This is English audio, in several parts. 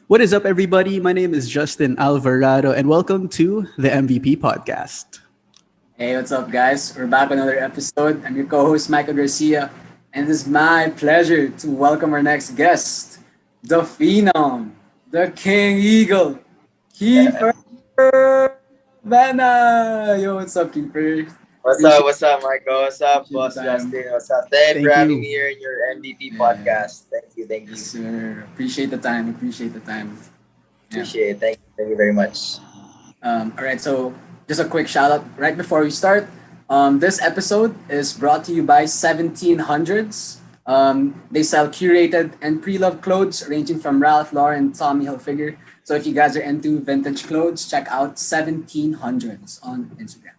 What is up, everybody? My name is Justin Alvarado, and welcome to the MVP podcast. Hey, what's up, guys? We're back with another episode. I'm your co-host, Myko Garcia, and it is my pleasure to welcome our next guest, the Phenom, the King Eagle, Kiefer Ravena. Yo, what's up, Kiefer? What's up? Appreciate, What's up, Marco? What's up, appreciate the Boss time. Justin? What's up? Thank you for Thank having you. me here in your MVP Yeah, podcast. Thank you. Thank yes, you. sir. Appreciate the time. Appreciate the time. Yeah. Appreciate it. Thank you. Thank you very much. All right, so just a quick shout out right before we start. This episode is brought to you by 1700s. They sell curated and pre-loved clothes ranging from Ralph Lauren, Tommy Hilfiger. So if you guys are into vintage clothes, check out 1700s on Instagram.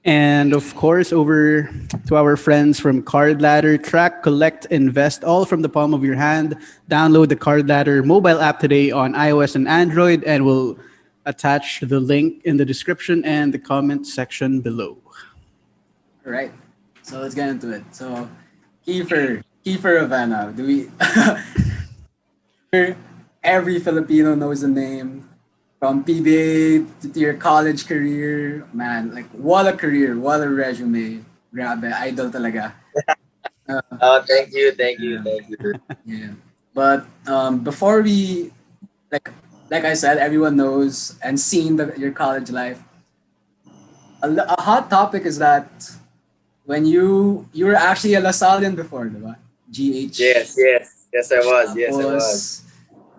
And of course, over to our friends from Card Ladder, track, collect, invest, all from the palm of your hand. Download the Card Ladder mobile app today on iOS and Android, and we'll attach the link in the description and the comment section below. All right, so let's get into it. So Kiefer Ravena, do we? Every Filipino knows the name from PBA to your college career. Man, like what a career, what a resume. Grabe, idol talaga. Uh, Oh, thank you. Thank you. yeah, Thank you. yeah. But before we like like I said, everyone knows and seen your college life. A hot topic is that when you were actually a Lasallian before, diba? GH. Yes, yes. Yes, I was. Yes, I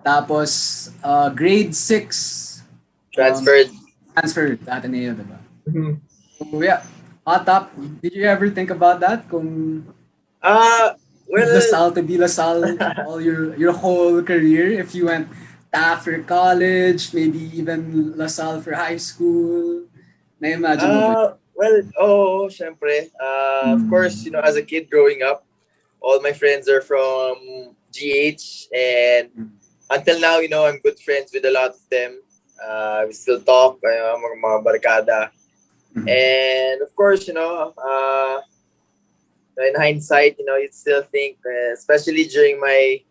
Tapos, was. grade 6, um, Transferred. transferred to Ateneo, diba? Mhm. So, yeah, hot top. Did you ever think about that? Kung Uh, leave well, Lasal to be Lasal all your whole career? If you went TAF for college, maybe even Lasal for high school. Na-imagine mo ba? syempre. Of course, Mm. as a kid growing up, all my friends are from GH, and until now, I'm good friends with a lot of them. We still talk, mga barkada. Mhm. And of course, in hindsight, you still think, especially during my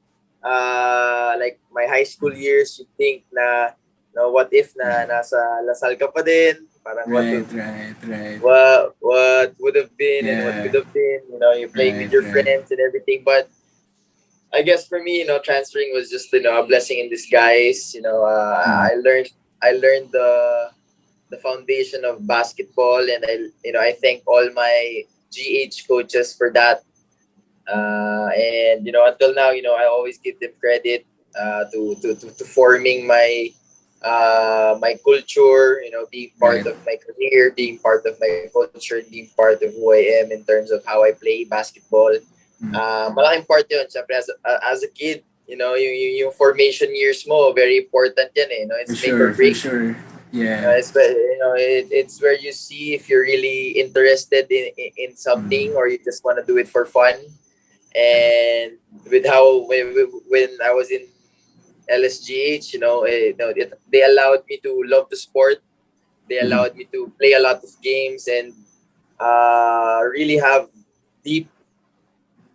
like my high school years, you think na, what if na Right, nasa Lasal ka pa din? Parang right, right, right. what would have been and what Yeah, could have been. You're playing with right, your right. friends and everything, but I guess for me, transferring was just a blessing in disguise. Mm. I learned the foundation of basketball, and I thank all my GH coaches for that. And until now, I always give them credit to forming my culture. Being part Right. of my career, being part of my culture, and being part of who I am in terms of how I play basketball. Mm. Malaking part yun. Siyempre, as a kid, yung formation years mo, very important yan eh. For It's make or sure, for break. sure. Yeah. It's where you see if you're really interested in something, Mm. or you just want to do it for fun. And with how when I was in LSGH, they allowed me to love the sport. They Mhm. allowed me to play a lot of games and really have deep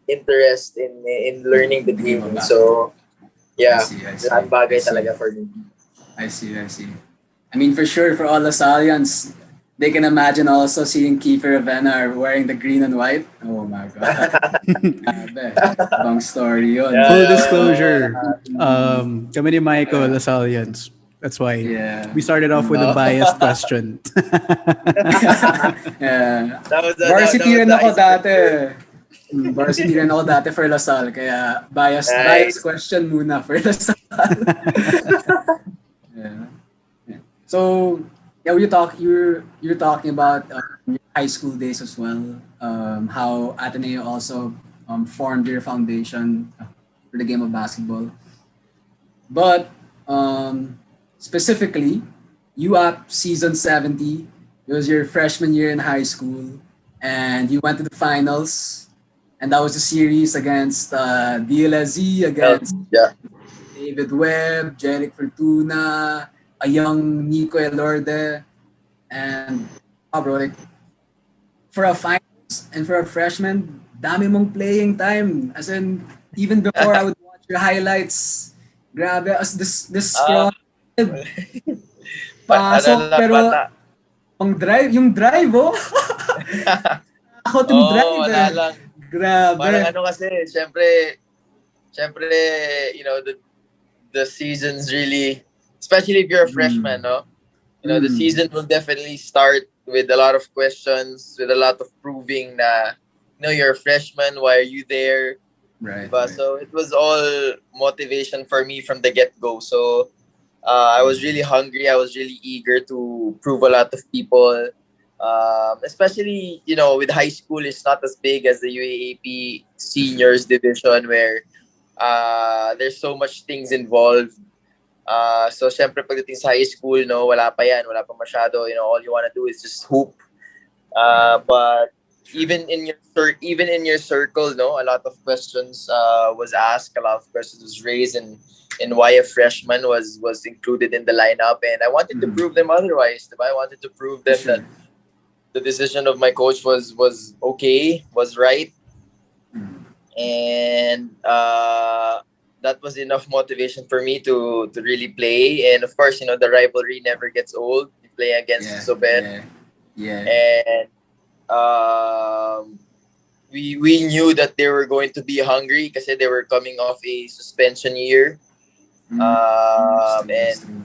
interest in learning the The game of game. basketball. So I yeah, see, I see, laking I bagay see, talaga for me. I see, I see. I mean, for sure, for all Lasalians, they can imagine also seeing Kiefer Ravena wearing the green and white. Oh my God. Grabe. Ibang story yun. Full Yeah, disclosure, Mm, kami ni Myko, yeah, Lasallians. That's why yeah. we started off with a Oh. biased question. Yeah. that Varsity was rin the ako dati. icebreaker. Varsity rin ako dati for Lasal. Kaya bias Nice. question muna for Lasal. Yeah. Yeah. So yeah, you're talking about your high school days as well. How Ateneo also formed your foundation for the game of basketball. But specifically, you at season 70, it was your freshman year in high school, and you went to the finals, and that was the series against DLZ, Well, against yeah. David Webb, Jeric Fortuna, a young Nico Elorde, and bro, like for a finals and for a freshman, dami mong playing time. As in, even before I would watch your highlights, Grabe, as this Ah, scrum, pasok, lang, pero bata. yung drive, oh. Ako yung Oo, drive, wala eh. lang. Parang Grabe. ano kasi, syempre, the season's really, especially if you're a freshman, Mm. no? The Mm. season will definitely start with a lot of questions, with a lot of proving na, you're a freshman, why are you there? Right, Diba? right. So it was all motivation for me from the get-go. So I was really hungry. I was really eager to prove a lot of people. Especially, with high school, it's not as big as the UAAP For sure. seniors division where there's so much things involved. So, syempre, pagdating sa high school, no, wala pa yan. Wala pa masyado. All you want to do is just hoop. Right. But Sure. even in your circle, no, a lot of questions was asked, a lot of questions was raised, and why a freshman was included in the lineup, and I wanted to Mm. prove them otherwise. Diba? I wanted to prove For them that sure. the decision of my coach was okay, was right, Mm. and that was enough motivation for me to really play. And of course, the rivalry never gets old. You play against Yeah, Zobel, yeah, yeah. and um, we knew that they were going to be hungry because they were coming off a suspension year. Mm. That's true, that's And true.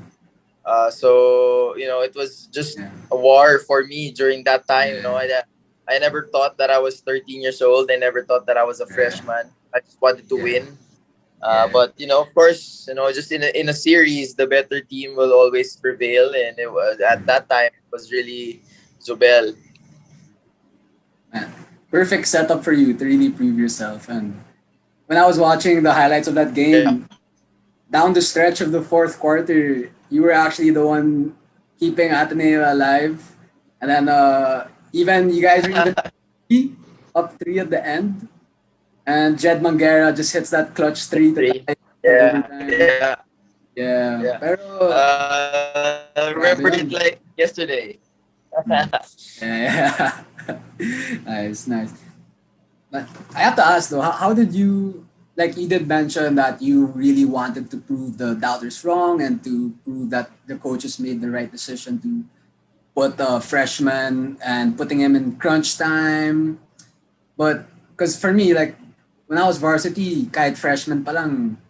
so it was just Yeah, a war for me during that time. yeah, I never thought that I was 13 years old. I never thought that I was a yeah, freshman. I just wanted to yeah, win. yeah. But of course, just in a series, the better team will always prevail. And it was at Mm. that time it was really Zubel. Man, perfect setup for you to really prove yourself. And when I was watching the highlights of that Yeah. game, down the stretch of the fourth quarter, you were actually the one keeping Ateneo alive. And then even you guys were even up three at the end. And Jed Mangera just hits that clutch three to Three. tie in Yeah. overtime. Yeah. Yeah. Yeah. Pero Remember grabe it yun. like yesterday. Mm. Yeah. Nice, nice. But I have to ask though, how did you, like you did mention that you really wanted to prove the doubters wrong and to prove that the coaches made the right decision to put a freshman and putting him in crunch time. But because for me, like when I was varsity, kahit freshman pa lang,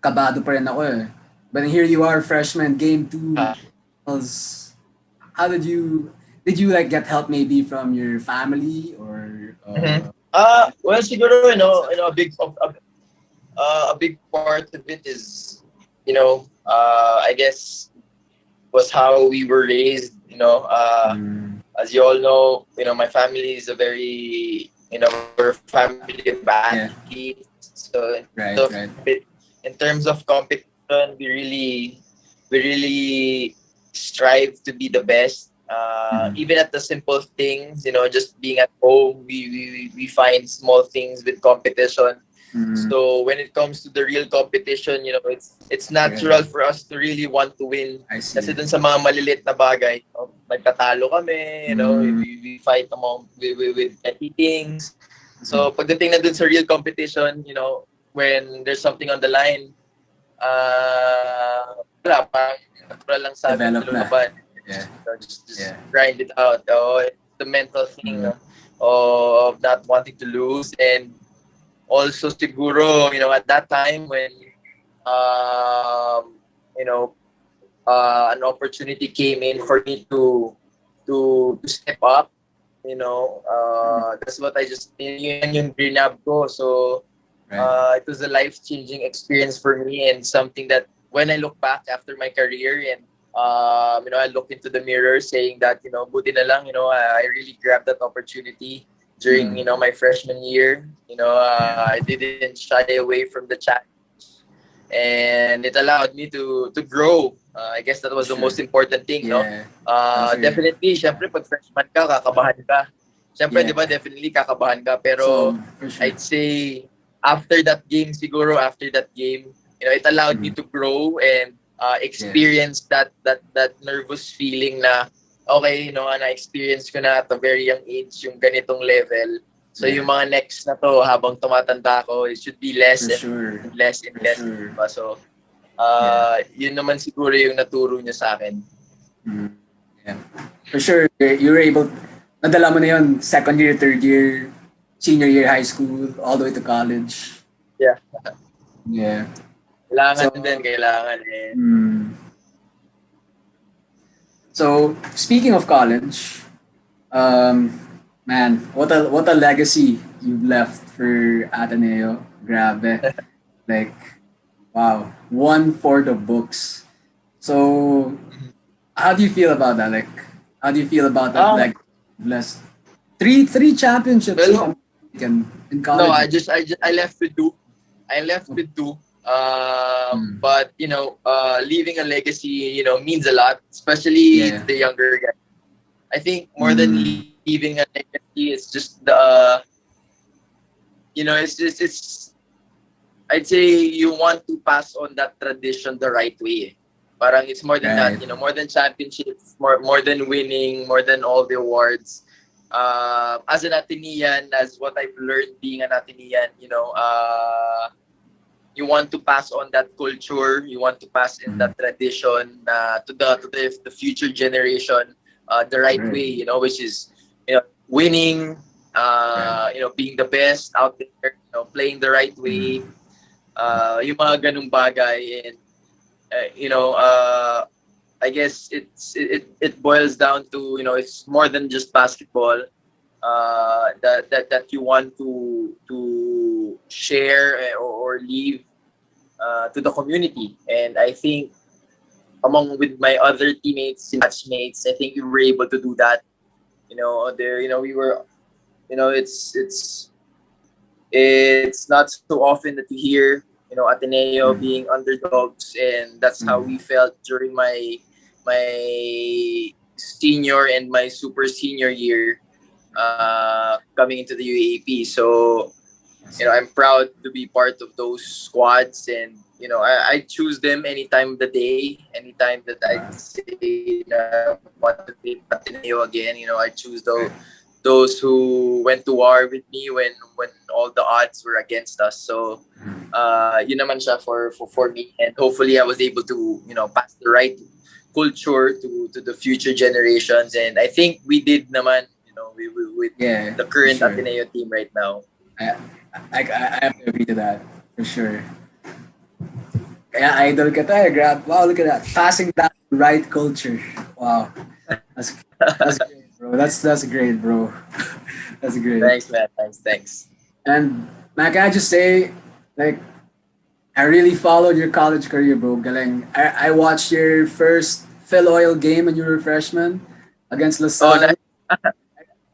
kabado pa rin ako eh. But here you are, freshman, game two. Was, how did you like get help maybe from your family or Mhm. Well, siguro, a big part of it is, I guess was how we were raised. mm, As you all know, my family is a very, we're a family of athletes. yeah, So in terms of right, right. in terms of competition, we really strive to be the best. Mm, Even at the simple things, just being at home, we find small things with competition. mm, So when it comes to the real competition, it's yeah, yeah. natural for us to really want to win. I see. Kasi dun sa mga maliliit na bagay, nagtatalo kami, Mm, we fight among with petty things. mm, So pagdating na dun sa real competition, when there's something on the line, wala, parang natural lang sa amin develop na. lumaban. Yeah, Just yeah. grind it out. Oh, it's the mental thing, Mm, of not wanting to lose. And also siguro, at that time when um, you know an opportunity came in for me to step up, mm, that's what I just yun yung grinab ko. So right. it was a life-changing experience for me, and something that when I look back after my career, and I look into the mirror saying that, buti na lang, I really grabbed that opportunity during, Mm, my freshman year. yeah, I didn't shy away from the challenge, and it allowed me to grow. I guess that for was the sure. most important thing, no? Yeah. After, Definitely, syempre, pag freshman ka, kakabahan ka. Syempre, di yeah. ba, definitely kakabahan ka. So, Pero for sure. I'd say after that game, it allowed me Mm, to grow and yeah. experience that nervous feeling na, okay, na-experience ko na at a very young age yung ganitong level. So Yeah. yung mga next na to, habang tumatanda ko, it should be less For and sure. less and For less. sure. Diba? So Yeah. Yun naman siguro yung naturo niya sa akin. Mm. Yeah. For sure, you were able, nadala mo na yun, second year, third year, senior year high school, all the way to college. Yeah. Yeah. Kailangan So, din, kailangan eh. So, speaking of college, man, what a legacy you've left for Ateneo. Grabe. Like, wow, one for the books. So, how do you feel about that? Like, how do you feel about that? Like, blessed three championships if I'm Well, mistaken, in no, college. I left with two. I left with two. But leaving a legacy, means a lot, especially Yeah. to the younger guys. I think more than leaving a legacy, it's just it's I'd say you want to pass on that tradition the right way. Parang it's more than that, Right. more than championships, more than winning, more than all the awards. As an Atenean, as what I've learned being an Atenean, you want to pass on that culture, you want to pass in that tradition to the future generation the right Right. way, which is winning, being the best out there, playing the right way, yung mga ganung bagay, and I guess it boils down to it's more than just basketball that you want to share or leave to the community. And I think among with my other teammates and batchmates, I think we were able to do that. We were, it's not so often that you hear Ateneo being underdogs, and that's how we felt during my senior and my super senior year coming into the UAP. So I'm proud to be part of those squads, and I choose them any time of the day, anytime that I say I want to be Ateneo again. I choose those who went to war with me when all the odds were against us. So yun naman siya for me, and hopefully I was able to pass the right culture to the future generations, and I think we did naman with the current Sure. Ateneo team right now. I have to agree to that for sure. Kaya idol ka tayo. Wow, look at that. Passing that right culture. Wow. That's great, bro. That's great, bro. That's great. Thanks, man. Thanks. And man, can I just say, like, I really followed your college career, bro. Galing. I watched your first Phil Oil game when you were a freshman against LaSalle. Nice.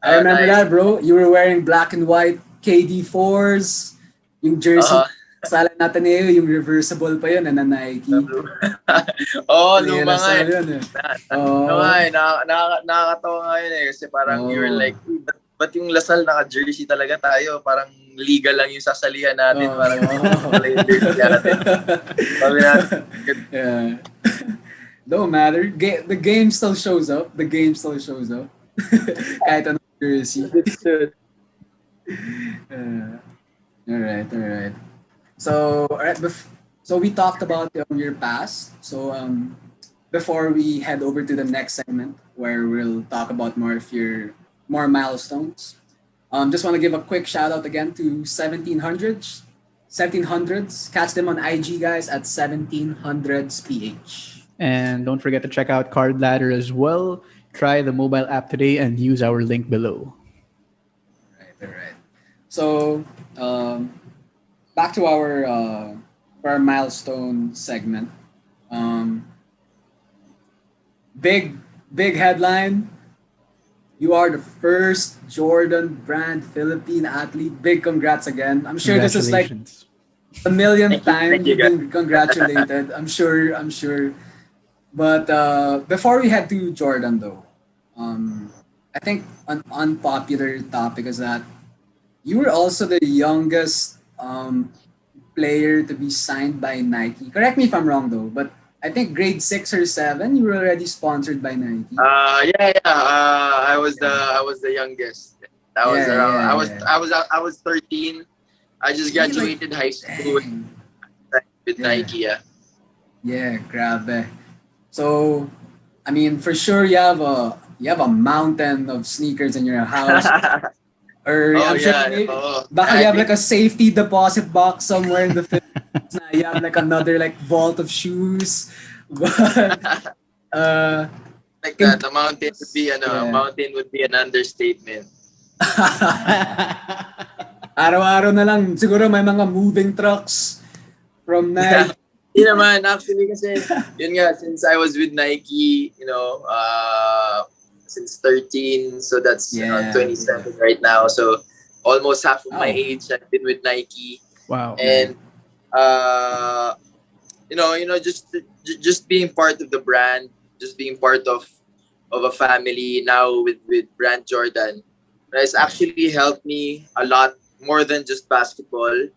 I remember Nice. that, bro. You were wearing black and white KD4s, yung jersey sa Ateneo, yung reversible pa yun, na Nike. Luma nga eh. Nakakatawa nga yun eh. Kasi parang you're like, ba't yung Lasal naka-jersey talaga tayo? Parang legal lang yung sasalihan natin. Parang yung jersey natin. Sabi natin. Yeah. Don't matter. The game still shows up. Kahit anong jersey. All right. So, so we talked about your past. So, before we head over to the next segment where we'll talk about more of your more milestones, just want to give a quick shout out again to 1700s. Catch them on IG, guys, at 1700sph. And don't forget to check out Card Ladder as well. Try the mobile app today and use our link below. All right. So, back to our milestone segment. Big headline. You are the first Jordan brand Philippine athlete. Big congrats again. I'm sure this is like a million times you've been congratulated. I'm sure. But before we head to Jordan though, I think an unpopular topic is that you were also the youngest player to be signed by Nike. Correct me if I'm wrong though, but I think grade 6 or 7 you were already sponsored by Nike. I was the youngest. I was 13. I just graduated high school with Nike. Yeah, grabe. So, I mean, for sure you have a mountain of sneakers in your house. Or Oh I'm sure yeah. maybe Oh, baka I you have think like a safety deposit box somewhere in the Philippines na you have like another like vault of shoes. But uh like can that. A mountain would be a yeah. mountain would be an understatement. Araw-araw na lang siguro may mga moving trucks from Yeah. Nike. Yun naman, actually kasi, yun nga, since I was with Nike, since 13, so that's Yeah. 27 right now. So almost half of my Oh, age I've been with Nike. Wow. right. And uh just being part of the brand, just being part of a family now with brand Jordan has Right. actually helped me a lot more than just basketball.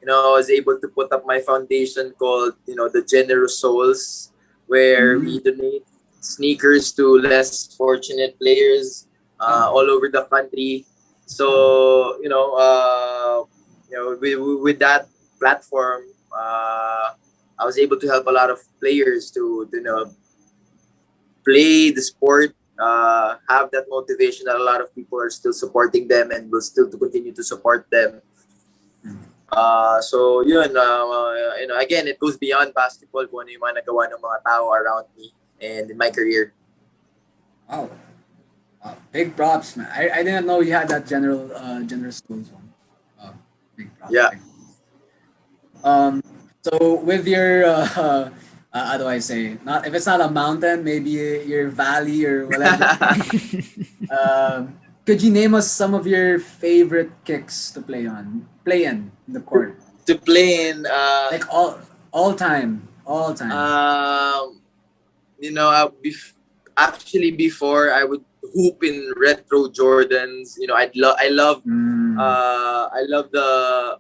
I was able to put up my foundation called, the Generous Souls, where Mm. we donate sneakers to less fortunate players Oh. all over the country. Oh. So, with that platform, I was able to help a lot of players to play the sport, have that motivation that a lot of people are still supporting them and will still to continue to support them. So yun, again, it goes beyond basketball kung ano yung mga nagawa ng mga tao around me and in my career. Oh. Big props, man. I didn't know you had that general schools one. Oh, big props. Yeah. Big props. So with your how do I say? Not if it's not a mountain, maybe your valley or whatever. Could you name us some of your favorite kicks to play in the court? To play in, Like all time. actually before I would hoop in retro Jordans. Mm. I love the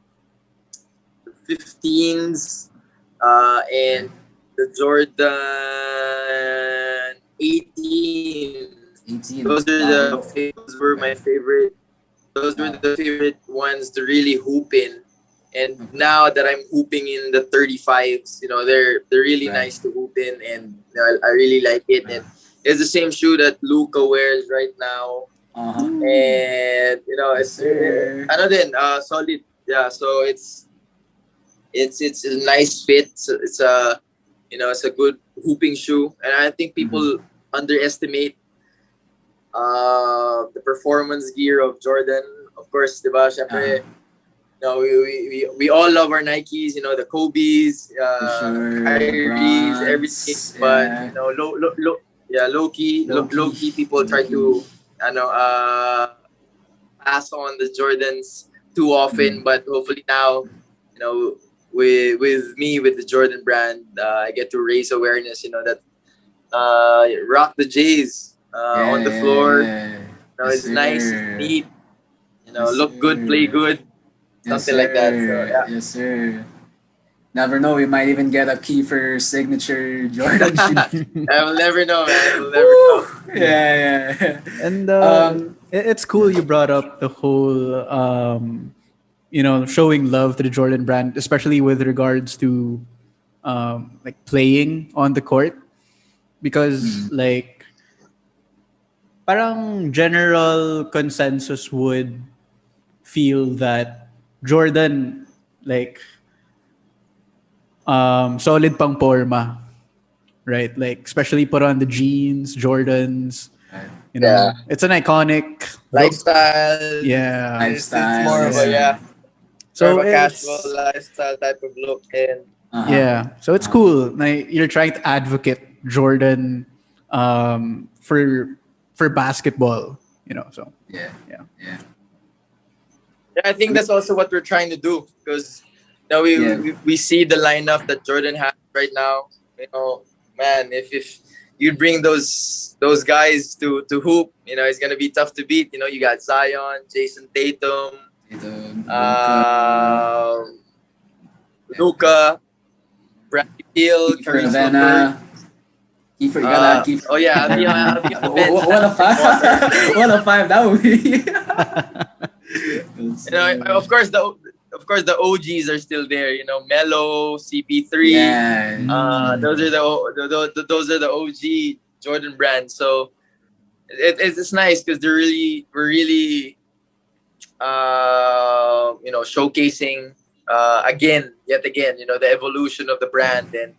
15s and the Jordan 18. 18. Those were my favorite. Those were the favorite ones to really hoop in. And now that I'm hooping in the 35s, they're really Right. nice to hoop in, and I really like it. And it's the same shoe that Luca wears right now, Uh-huh. and Yes, sir. ano din, solid. Yeah, so it's a nice fit. So it's a good hooping shoe, and I think people underestimate the performance gear of Jordan. Of course, diba? Syempre, we all love our Nikes. The Kobe's, For sure. Kyrie's, Bronze, everything. But yeah. low key, Low-key. people try to pass on the Jordans too often. But hopefully now, with me with the Jordan brand, I get to raise awareness. That rock the J's on the floor. Yes, It's nice, it's sir. neat. Yes, Look good, sir. play good, Yes, something like that. So sir. yeah. Yes, sir. Never know, we might even get a Kiefer signature Jordan shoe. I will never know, man. I will never know. Yeah. And Um, it's cool you brought up the whole, showing love to the Jordan brand, especially with regards to like playing on the court, because like parang general consensus would feel that Jordan like solid pang porma, right? Like especially put on the jeans, Jordans. Yeah. It's an iconic look. Lifestyle. Yeah. It's more of a yeah. So more of a it's casual lifestyle type of look, and yeah. So it's cool. Like, you're trying to advocate Jordan for basketball. So Yeah. yeah. Yeah. I think that's also what we're trying to do, because now we see the lineup that Jordan has right now. Man, if you bring those guys to hoop, it's gonna be tough to beat. You got Zion, Jason Tatum, Luka, Bradley Beal, Kiefer Ravena. Kiefer, you gotta add Kiefer. Oh yeah, I'll be on the bench. What a five! What a five that would be. Of course, the of course, the OGs are still there. You know, Melo, CP3. Yeah. Those are the OG Jordan brands. So it's nice because we're really showcasing yet again, the evolution of the brand. And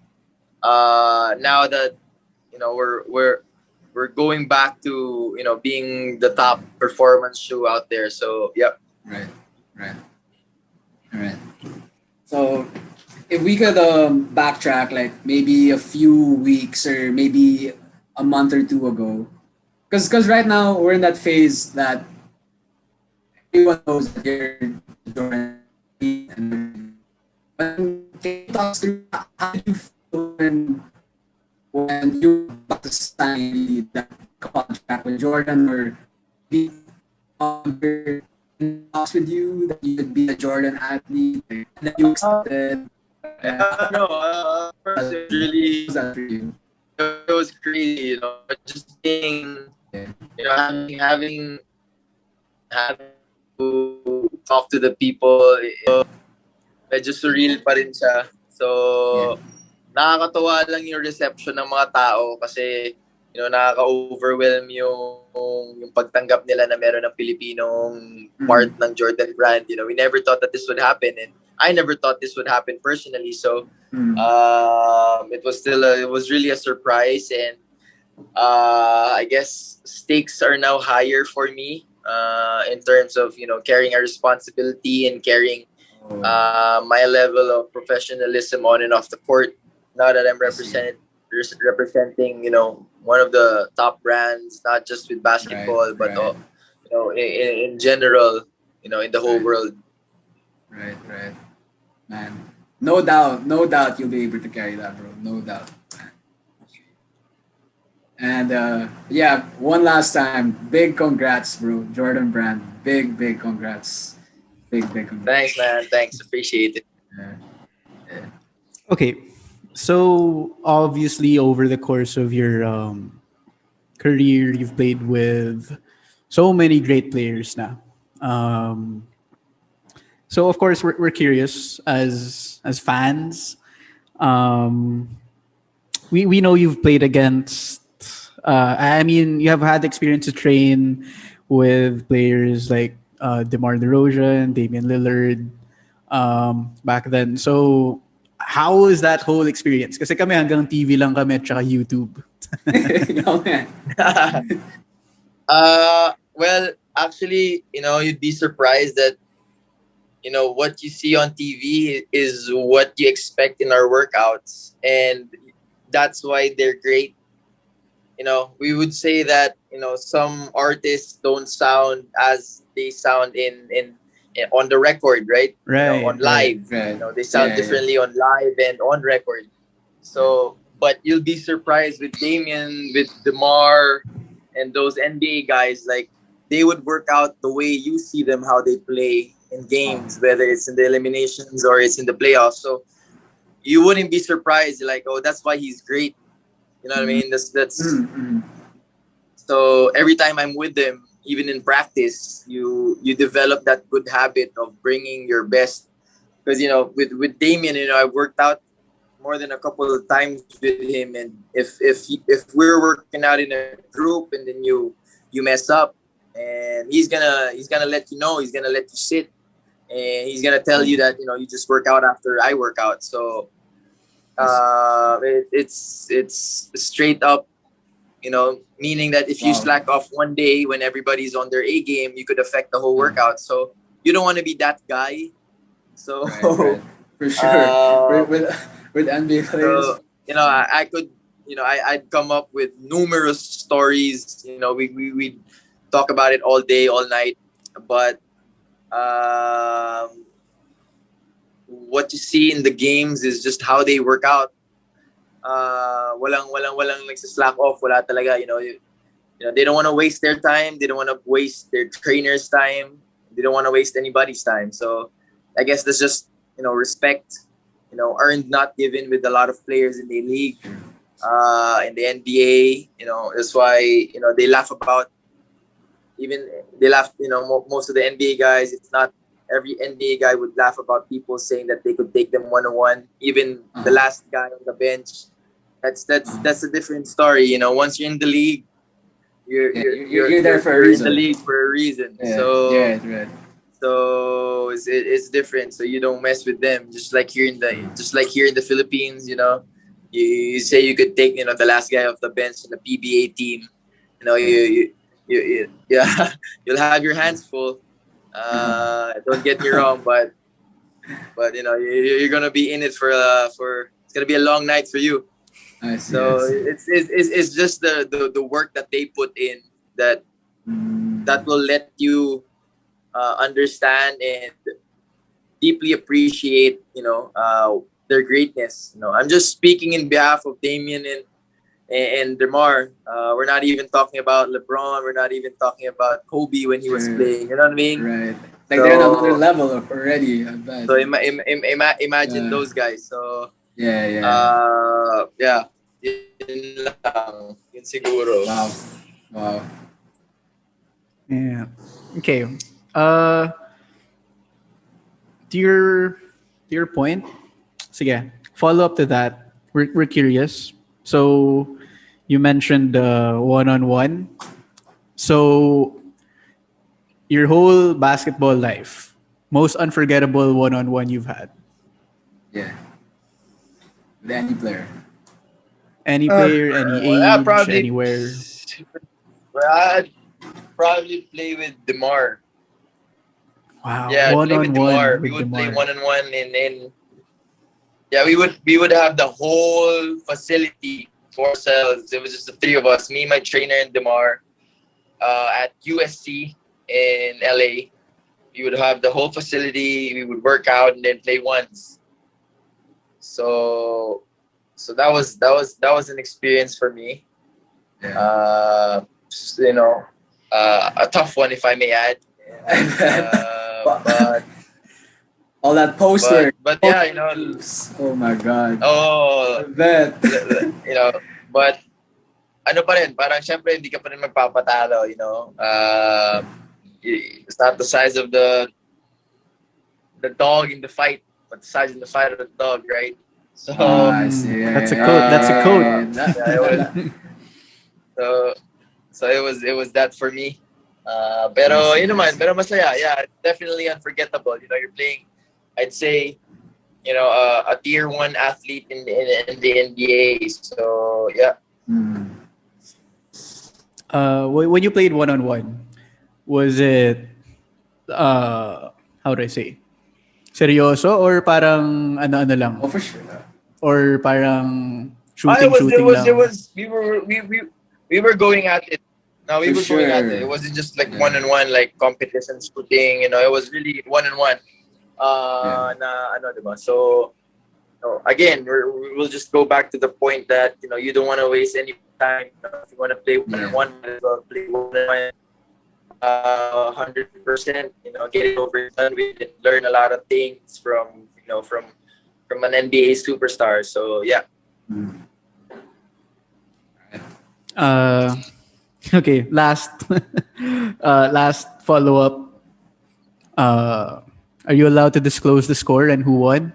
now that we're going back to being the top performance shoe out there. So yep. Right. Right. All right. So if we could backtrack like maybe a few weeks or maybe a month or two ago, because right now we're in that phase that everyone knows that you're Jordan and can you talk us through how did you feel when you were about to sign that contract with Jordan, or the talks with you that you could be a Jordan athlete, and then you accepted. No, first it was How really, was that for you? it was crazy, just being, Yeah. having to talk to the people, medyo surreal pa rin siya. Yeah. So, nakakatuwa lang yung reception ng mga tao kasi, nakaka-overwhelm yung pagtanggap nila na meron ng Pilipinong part ng Jordan brand. We never thought that this would happen, and I never thought this would happen personally. So, it was really a surprise, and I guess stakes are now higher for me in terms of carrying a responsibility and carrying my level of professionalism on and off the court. Now that I'm representing one of the top brands, not just with basketball, but in general, in the whole world. Right, right. Man, no doubt you'll be able to carry that, bro. No doubt. And yeah, one last time, big congrats, bro. Jordan Brand, big congrats. Big congrats. Thanks, man. Thanks. Appreciate it. Yeah. Okay, so obviously over the course of your career, you've played with so many great players now. So of course we're curious as fans. Um, we know you've played against. I mean, you have had experience to train with players like Demar Derozan, Damian Lillard, back then. So how was that whole experience? Kasi kami hanggang TV lang kami at saka YouTube. Yo, man. Well, actually, you'd be surprised that what you see on TV is what you expect in our workouts, and that's why they're great. We would say that some artists don't sound as they sound in on the record, right? Right. On live, Right. they sound differently on live and on record. So, but you'll be surprised with Damien, with Demar, and those NBA guys. Like, they would work out the way you see them, how they play in games, whether it's in the eliminations or it's in the playoffs. So you wouldn't be surprised. Like, oh, that's why he's great. You know what I mean? That's So every time I'm with them, even in practice, you develop that good habit of bringing your best. Because with Damien, I've worked out more than a couple of times with him, and if we're working out in a group and then you mess up, and he's gonna let you know, he's gonna let you sit, and he's gonna tell you that you just work out after I work out. So it's straight up, meaning that if you slack off one day when everybody's on their A game, you could affect the whole workout. So you don't want to be that guy. So Right. For sure. With NBA players. so, I could, I'd come up with numerous stories. We talk about it all day, all night. But what you see in the games is just how they work out. Walang nagsislack off. Wala talaga. They don't want to waste their time. They don't want to waste their trainer's time. They don't want to waste anybody's time. So I guess that's just respect. Earned, not given, with a lot of players in the league, in the NBA. That's why they laugh about. Even they laugh. Most of the NBA guys, it's not every NBA guy would laugh about people saying that they could take them 1-on-1. Even the last guy on the bench. That's a different story. You know, once you're in the league, you're there for a you're in the reason. league for a reason. Yeah, So yeah, right. so it's different. So you don't mess with them. Just like here in the Philippines, you know, you say you could take, you know, the last guy off the bench in the PBA team. You know, yeah, you'll have your hands full. Don't get me wrong, but you know, you're gonna be in it for it's gonna be a long night for you. I see. So I see. it's just the work that they put in that will let you understand and deeply appreciate, you know, their greatness. You know, I'm just speaking in behalf of Damien and Demar. We're not even talking about LeBron. We're not even talking about Kobe when he was Sure. playing. You know what I mean? Right. Like they're on another level of already. I bet. So imagine those guys. So Yeah. yeah, yun lang. Yun siguro. Wow. Wow. Yeah. Okay. To your point, sige, follow up to that. We're curious. So you mentioned one-on-one. So your whole basketball life, most unforgettable one-on-one you've had. Yeah. With any player. Any player, any I age, probably anywhere. I'd probably play with Demar. Wow, Yeah, I'd play with one-on-one Demar. We with would play Demar. 1-on-1 in yeah, we would have the whole facility for ourselves. It was just the three of us, me, my trainer, and Demar, at USC in LA. We would have the whole facility. We would work out and then play once. So that was an experience for me. Yeah. You know, a tough one if I may add. But all that post work. but yeah, you know. Oh my god. Oh, I bet. you know, but ano pa rin, parang syempre hindi ka pa rin magpapatalo, you know. It's not the size of the dog in the fight, but the size of the fight of the dog, right? So I see. That's a quote. That's a quote. yeah, it was, so it was that for me. Pero I see, yun I naman, see. pero masaya. Yeah, definitely unforgettable. You know, you're playing, I'd say, you know, a tier 1 athlete in the NBA. So yeah. When you played one-on-one, was it how do I say? Seryoso or parang ano-ano lang? Oh, for sure. Or parang It was shooting lang? we were going at it. No, we For were going at it. sure. It wasn't just like Yeah. one-on-one, like competition shooting. You know, it was really one-on-one. Yeah. Na ano, diba? So, again, we'll just go back to the point that, you know, you don't want to waste any time. You know, if you want to play one-on-one, might as well play one-on-one 100%. You know, get it over and done with and learn a lot of things from, you know, from an NBA superstar. So yeah. Okay, last last follow-up. Are you allowed to disclose the score and who won?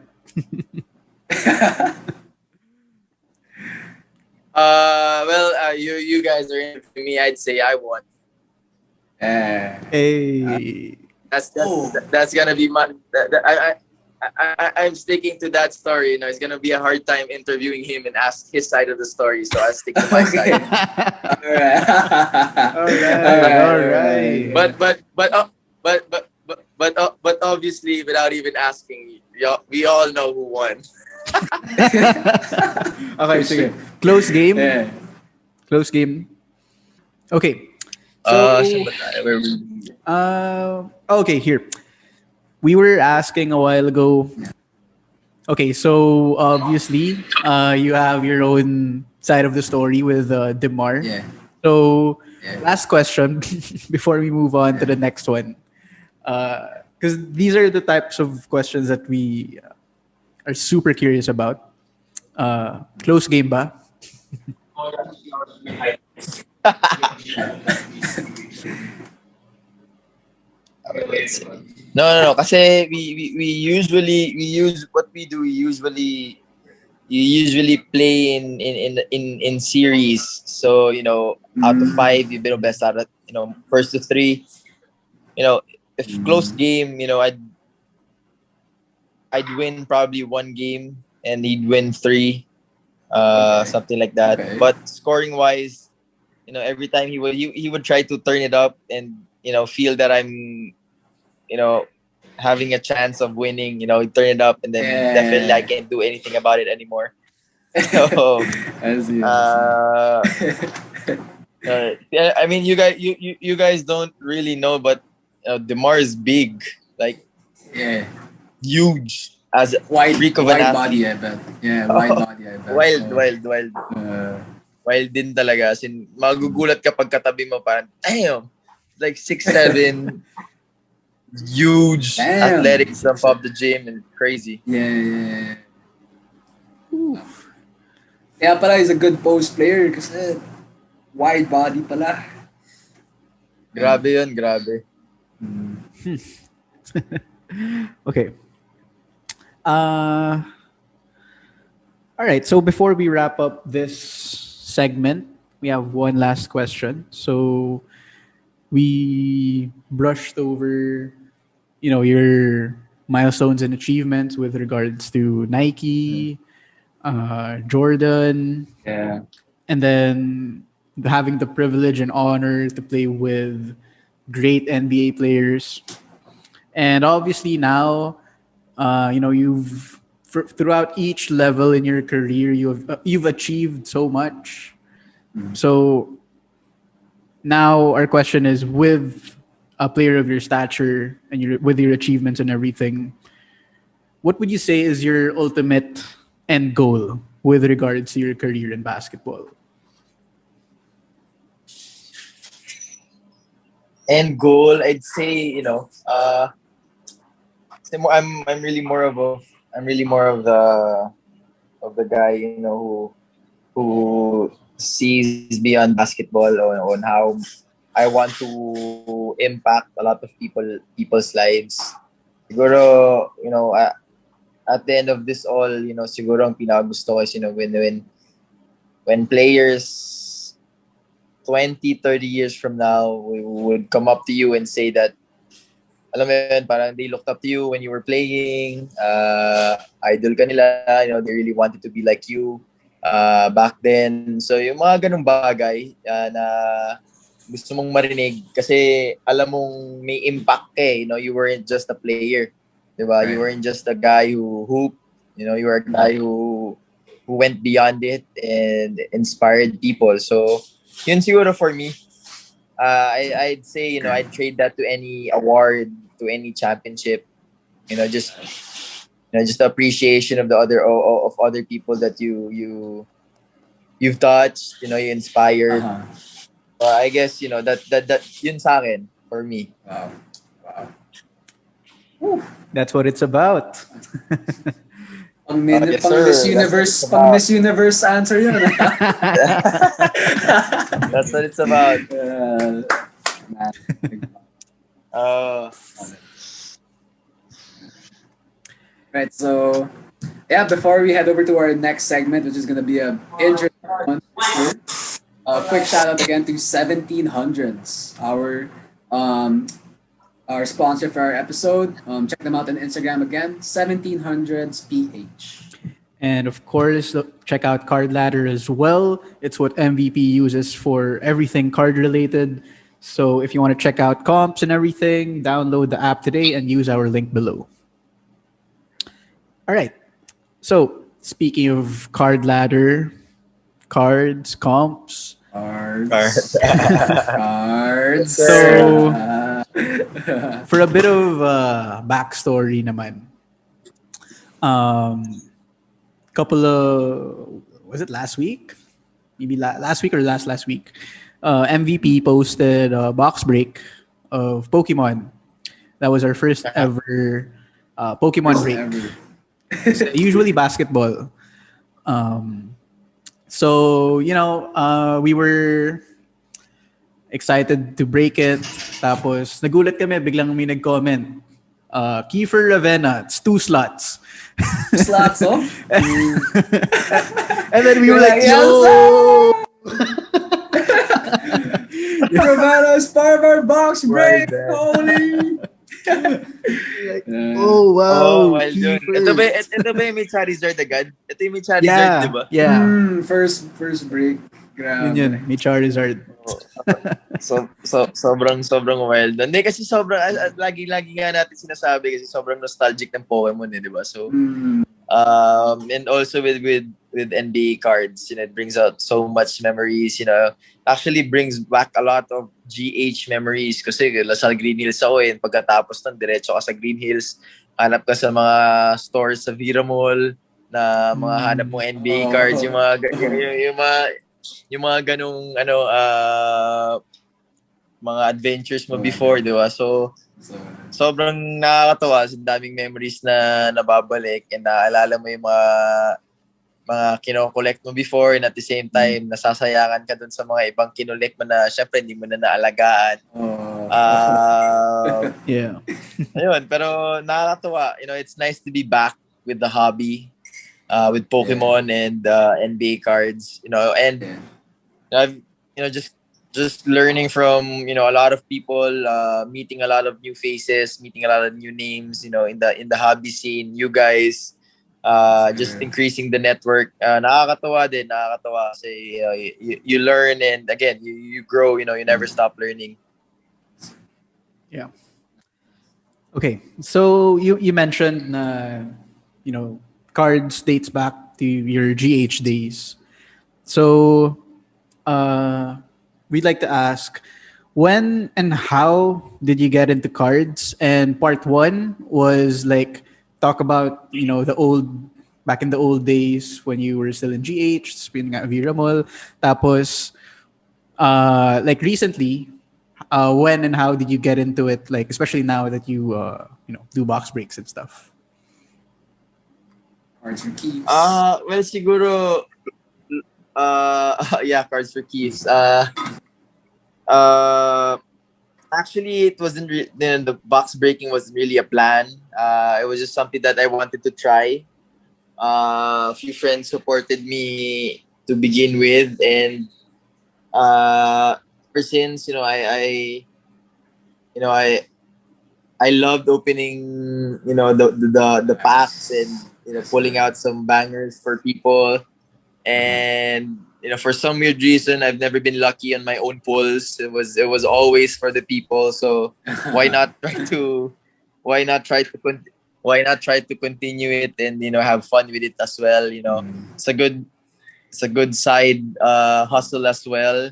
Well, you guys are interviewing me. I'd say I won. Hey. That's gonna be my. I'm sticking to that story. You know, it's gonna be a hard time interviewing him and ask his side of the story. So I'll stick to my side. All right. But obviously, without even asking, we all know who won. Okay, sige. Close game. Yeah. Close game. Okay. So, Where we- okay, here. We were asking a while ago. Okay, so obviously, you have your own side of the story with Demar. Yeah. So, Yeah. last question before we move on to the next one. Because these are the types of questions that we are super curious about. Close game ba? No. Kasi we use what we do. You usually play in series. So out of five, you best out of first to three. If close game, I'd win probably one game and he'd win three, Okay. something like that. Okay. But scoring wise, every time he would try to turn it up and feel that I'm you know having a chance of winning. He'd turn it up and then definitely I Yeah. can't do anything about it anymore. So I see. uh, yeah, I mean you guys don't really know, but Demar is big, like Yeah. huge as a Wide, freak of an wide body, athlete. I bet. Yeah, wide body, I bet. wild, So, wild, wild. uh, Wild din talaga. As in, magugulat ka pag katabi mo parang, damn! Like 6'7", huge, athletic, damn. jump off the gym and crazy. Yeah. Kaya pala, he's a good post player kasi wide body pala. Grabe yun, grabe. Okay. All right. So before we wrap up this segment, we have one last question. So we brushed over, your milestones and achievements with regards to Nike, Jordan, Yeah. and then having the privilege and honor to play with great NBA players. And obviously now, throughout each level in your career, you've achieved so much. So now our question is, with a player of your stature and with your achievements and everything, what would you say is your ultimate end goal with regards to your career in basketball? And goal, I'd say, I'm really more of the guy, who sees beyond basketball on how I want to impact a lot of people's lives. Siguro, at the end of this all, siguro ang pinakagusto ko is, when players 20, 30 years from now would come up to you and say that, alam mo yun, parang they looked up to you when you were playing, idol ka nila, they really wanted to be like you back then. So yung mga ganung bagay na gusto mong marinig kasi alam mong may impact ka eh. You weren't just a player. Diba? You Right. weren't just a guy who hooped. You were a guy who went beyond it and inspired people. So yun siguro for me. I'd say, I'd trade that to any award, to any championship. Just the appreciation of the other people that you've touched, you inspired. Uh-huh. I guess, that yun sa akin, for me. Wow. That's what it's about. Yes, Pang sir. Miss Universe, That's pang what Miss Universe answer yun. That's what it's about. Man. Right, so yeah, before we head over to our next segment, which is going to be a interesting one, a quick shout out again to 1700s, our sponsor for our episode. Check them out on Instagram again, 1700sph. And of course, check out Card Ladder as well. It's what MVP uses for everything card related. So if you want to check out comps and everything, download the app today and use our link below. All right. So speaking of Card Ladder, cards, comps. Cards. Cards. So for a bit of backstory naman, couple of, was it last week? Maybe last week or last week. MVP posted a box break of Pokemon. That was our first ever Pokemon break. Usually basketball. So we were, excited to break it. Tapos, nagulat kami, biglang may nag-comment. Kiefer Ravena, it's 2 slots. Slots, oh? And then we You're were like, yes, yo! Ravena is part of our box Right break. there. Holy. Like, oh, Oh, wow, well done. Kiefer. Ito ba yung may Charizard agad? Ito yung may Charizard, di Yeah, ba? yeah. First break. Yun, Grabe. may Charizard. Sobrang wild. Hindi kasi sobrang lagi nga natin sinasabi kasi sobrang nostalgic ng Pokemon eh, di ba? So and also with NBA cards, it brings out so much memories, actually brings back a lot of GH memories kasi sa Green Hills ako eh, pagkatapos ng diretso ka sa Green Hills, hanap ka sa mga stores sa Vera Mall na mga hanap mong NBA cards, yung mga ganung mga adventures mo before, di ba? So sobrang nakakatawa, sa daming memories na nababalik and naalala mo yung mga kino-collect mo before and at the same time nasasayangan ka dun sa mga ibang kinolect mo na syempre hindi mo na naalagaan. Yeah. Ayun, pero nakakatawa. It's nice to be back with the hobby, with Pokemon and NBA cards. And I've just learning from a lot of people, meeting a lot of new faces, meeting a lot of new names. In the hobby scene, you guys, just increasing the network. Nakakatawa kasi you learn and again you grow. You never stop learning. Yeah. Okay, so you mentioned cards dates back to your GH days. So we'd like to ask, when and how did you get into cards? And part 1 was like talk about back in the old days when you were still in GH, spinning at Vera Mall. Tapos like recently, when and how did you get into it? Like especially now that you do box breaks and stuff. Cards and keys. Well, siguro, yeah, cards for keys. Actually, it wasn't. The box breaking wasn't really a plan. It was just something that I wanted to try. A few friends supported me to begin with, and ever since, I loved opening, the packs and pulling out some bangers for people. And for some weird reason, I've never been lucky on my own pulls. It was always for the people. So why not try to continue it and have fun with it as well. It's a good side hustle as well,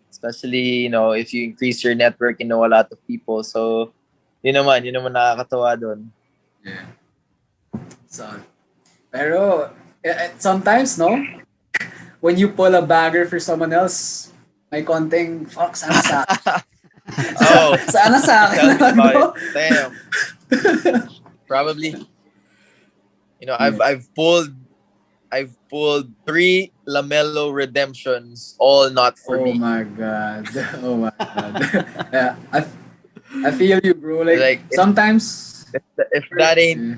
especially if you increase your network, a lot of people. So yun naman nakakatawa doon. Yeah. So, pero sometimes, no? When you pull a bagger for someone else, may konting, fuck, sana sa akin. Oh, Sana sa akin. tell me naman, about no? it. Damn. Probably. I've pulled 3 LaMelo redemptions, all not for Oh me. my god. Oh my god. Yeah, I feel you, bro. Like sometimes If that ain't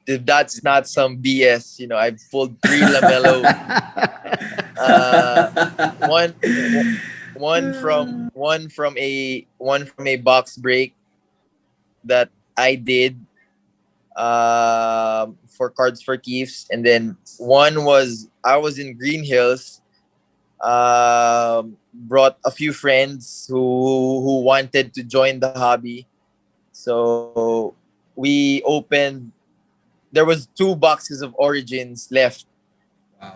if that's not some BS, I've pulled 3 LaMelo. One from a box break that I did for Cards for Keefs, and then one was I was in Green Hills, brought a few friends who wanted to join the hobby, so we opened. There was 2 boxes of Origins left. wow.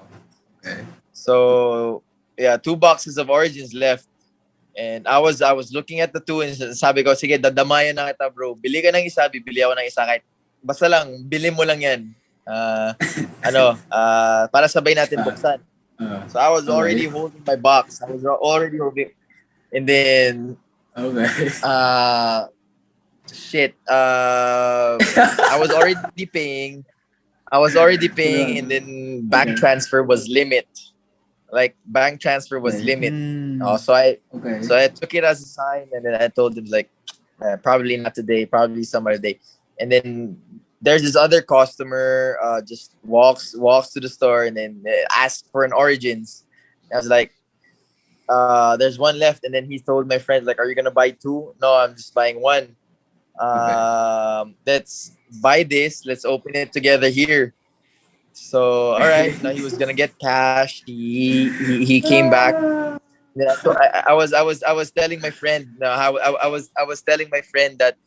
Okay. So yeah, 2 boxes of Origins left. And I was looking at the 2 and sabi ko, sige, dadamayan na kita, bro. Bili ka ng isa, bibili ako ng isa. Kahit basta lang, bili mo lang yan. Para sabay natin buksan. So I was already holding my box. I was already holding. And then, Okay. shit. I was already paying. And then bank transfer was limit. Like bank transfer was Okay. limit. Mm. Okay. So I took it as a sign, and then I told him like, probably not today, probably some other day. And then there's this other customer, just walks to the store and then asks for an Origins. I was like, there's one left, and then he told my friends like, are you gonna buy two? No, I'm just buying one. Okay. Let's buy this. Let's open it together here. So all right, he was gonna get cash. He came back. Then I was telling my friend, how I was telling my friend that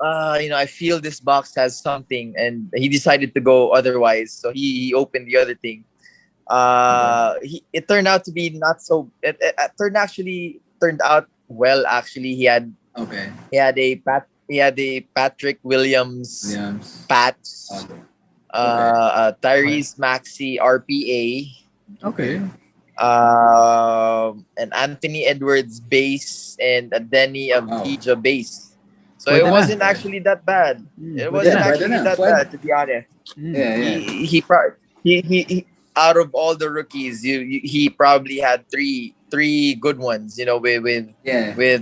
I feel this box has something, and he decided to go otherwise. So he opened the other thing. It turned out to be not so. Turned out well. Actually, Okay. he had a Patrick Williams Williams. patch, Okay. Tyrese Maxey RPA, Okay. an Anthony Edwards base, and a Denny Wow. Avdija base. So Pwede it na. wasn't actually that bad. Mm, It pwede wasn't na. actually Pwede na. that bad, to be honest. Mm. Yeah, yeah. He out of all the rookies, he probably had three good ones. Yeah, With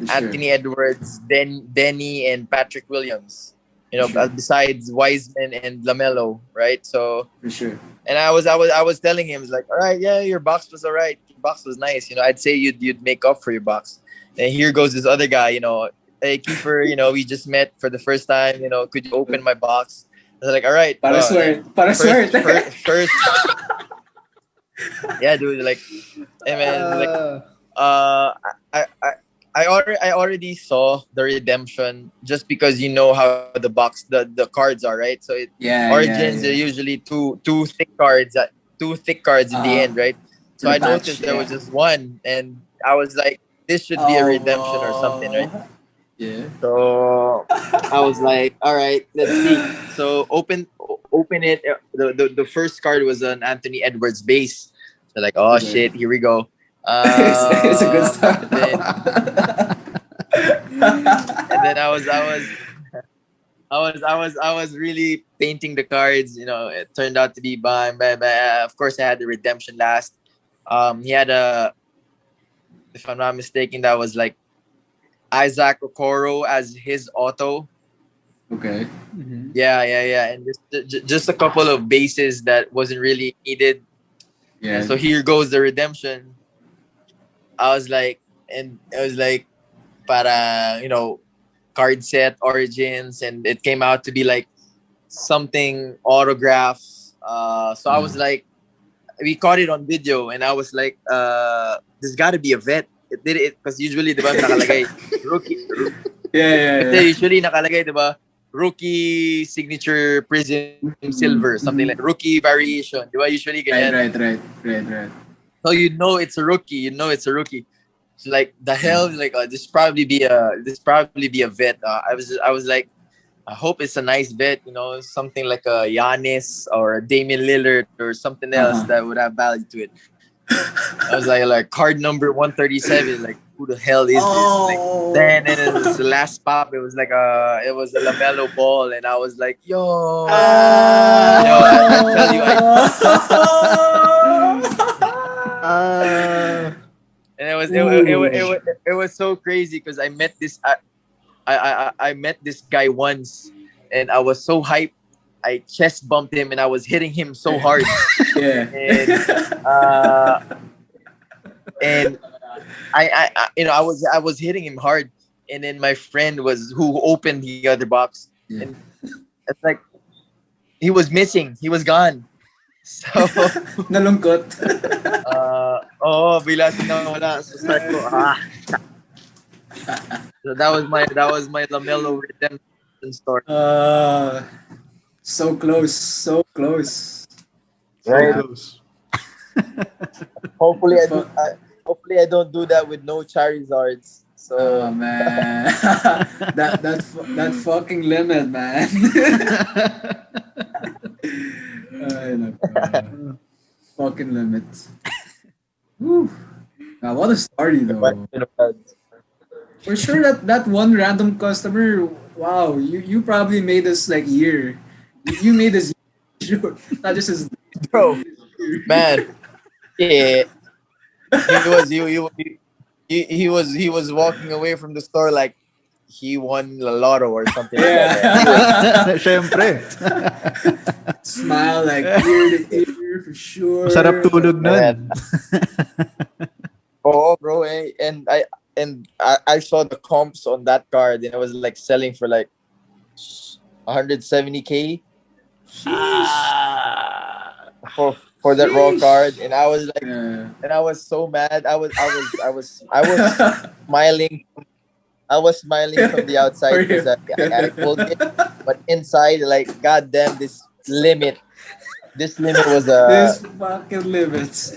for sure. Anthony Edwards, Denny, and Patrick Williams. Sure. Besides Wiseman and LaMelo, right? So, For sure. and I was telling him, it's like, all right, yeah, your box was all right. Your box was nice. I'd say you'd make up for your box. And here goes this other guy. Hey Kiefer, we just met for the first time. Could you open my box? I was like, all right. Para Like, swerte. Para first, swerte. first, yeah, dude. Like, hey man, like, I already saw the redemption just because how the box the cards are, right? So Yeah, Origins yeah, are yeah. usually two thick cards in the end, right? So I Patch, noticed there yeah. was just one, and I was like, this should be a redemption or something, right? Yeah. So I was like, all right, let's see. So open it. The first card was an Anthony Edwards base. So like, oh Okay. shit, here we go. It's a good start. And then and then I was really painting the cards. It turned out to be of course I had the redemption last. He had if I'm not mistaken, that was like Isaac Okoro as his auto. Okay. Mhm. Yeah, and just a couple of bases that wasn't really needed. Yeah. And so here goes the redemption. I was like, and it was like, para card set Origins, and it came out to be like something autographs. So I was like, we caught it on video, and I was like, there's got to be a vet. It did it because usually, diba, nakalagay rookie. Yeah. Usually nakalagay, diba, rookie signature prism silver, something like rookie variation. Diba, usually ganyan. Right. So it's a rookie. It's like the hell, like this probably be a vet. I was like, I hope it's a nice vet, something like a Giannis or a Damian Lillard or something else that would have value to it. I was like card number 137. Like, who the hell is this? Like, then it was the last pop. It was like it was a LaMelo Ball, and I was like, yo, I tell you, and it was so crazy because I met this I met this guy once, and I was so hyped. I chest bumped him, and I was hitting him so hard. Yeah. And I was hitting him hard, and then my friend who opened the other box, and it's like he was missing. He was gone. So Nalungkot. bila wala. So start ko, So that was my LaMelo redemption story. So close. So close. So close. Hopefully I don't do that with no Charizards. So Oh man, that fucking limit, man. Ay, nako. Fucking limit. Whew. What a story though. For sure that one random customer, wow, you probably made us like year. You made us sure, not just as bro, man, yeah. he was walking away from the store like he won the lotto or something like that, man. He was Yeah. Siyempre. Smile like ear to ear for Masarap sure. tulog nun. man. Oh, bro, I saw the comps on that card and it was like selling for like 170K Sheesh. for that raw Sheesh. card, and I was like, Yeah. and I was so mad. I was smiling. I was smiling from the For outside because you. I pulled it, but inside, like, goddamn, this limit was This fucking limits.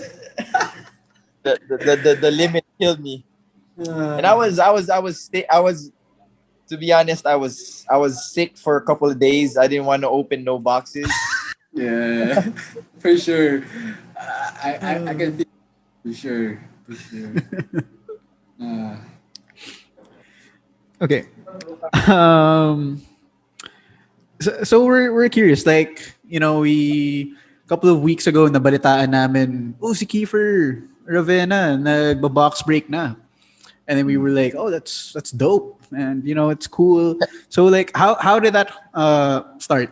the limit killed me, and I was to be honest, I was sick for a couple of days. I didn't want to open no boxes. Yeah, for sure. I can feel for sure. For sure. Uh, Okay. Um, so we're curious. Like, we a couple of weeks ago nabalitaan namin, oh, si Kiefer Ravena nagba-box break na. And then we were like, oh, that's dope. And it's cool. So like how did that start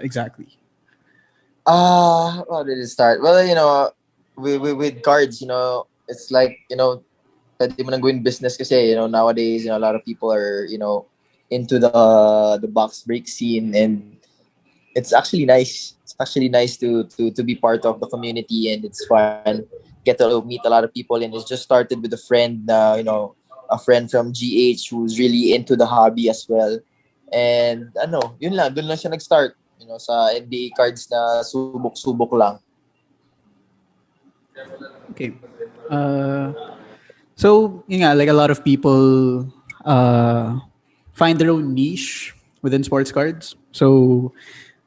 exactly? How did it start? Well, with cards, it's like, pwede mo nang gawin business kasi, nowadays, a lot of people are, into the box break scene, and it's actually nice. It's actually nice to be part of the community, and it's fun. Get to meet a lot of people, and it's just started with a friend, a friend from GH who's really into the hobby as well. And yun lang, dun lang siya nag-start, sa NBA cards na subok-subok lang. Okay. Uh, so like a lot of people find their own niche within sports cards. So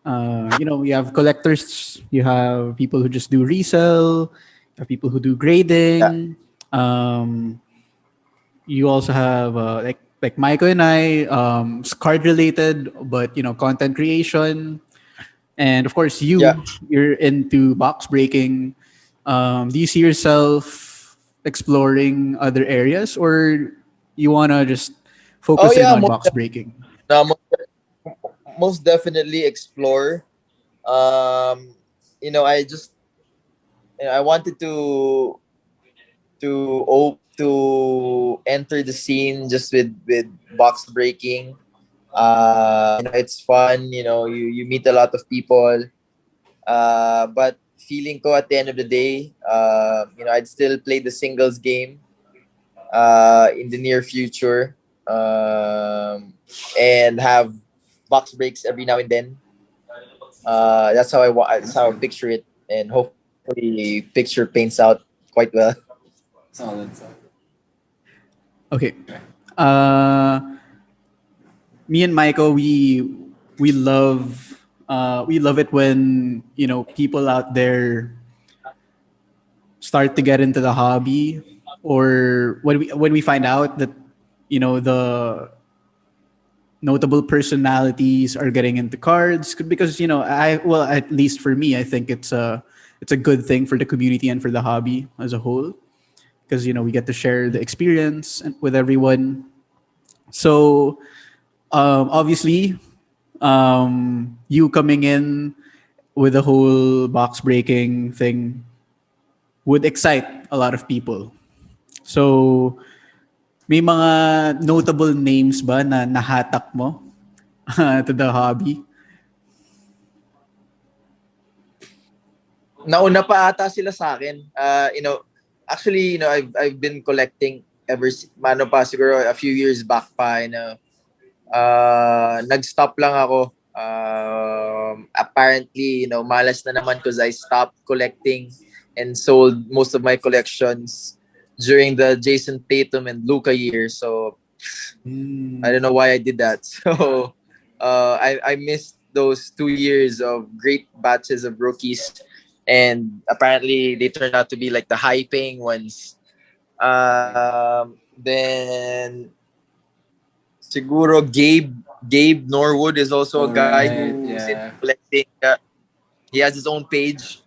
you have collectors, you have people who just do resell, you have people who do Yeah. grading. You also have like Myko and I, card related, but content creation, and of course Yeah. you're into box breaking. Do you see yourself exploring other areas, or you wanna just Oh focus in yeah, on box breaking? uh, mo- most definitely explore. Um, I just I wanted to enter the scene just with box breaking. It's fun. You meet a lot of people. But feeling ko at the end of the day, I'd still play the singles game in the near future, and have box breaks every now and then. That's how I picture it, and hopefully picture paints out quite well. solid, solid. Okay. Uh, Me and Michael, we love it when people out there start to get into the hobby, or when we find out that the notable personalities are getting into cards, because I well, at least for me, I think it's a good thing for the community and for the hobby as a whole, because we get to share the experience with everyone. So obviously, you coming in with the whole box breaking thing would excite a lot of people. So, may mga notable names ba na nahatak mo to the hobby? Nauna pa ata sila sa akin. Actually, I've been collecting mano pa siguro a few years back pa, nag-stop lang ako. Apparently, malas na naman because I stopped collecting and sold most of my collections during the Jason Tatum and Luka year. So I don't know why I did that. So I missed those 2 years of great batches of rookies, and apparently they turned out to be like the high paying ones. Then siguro Gabe Norwood is also a All guy right, who's into yeah. collecting. He has his own page,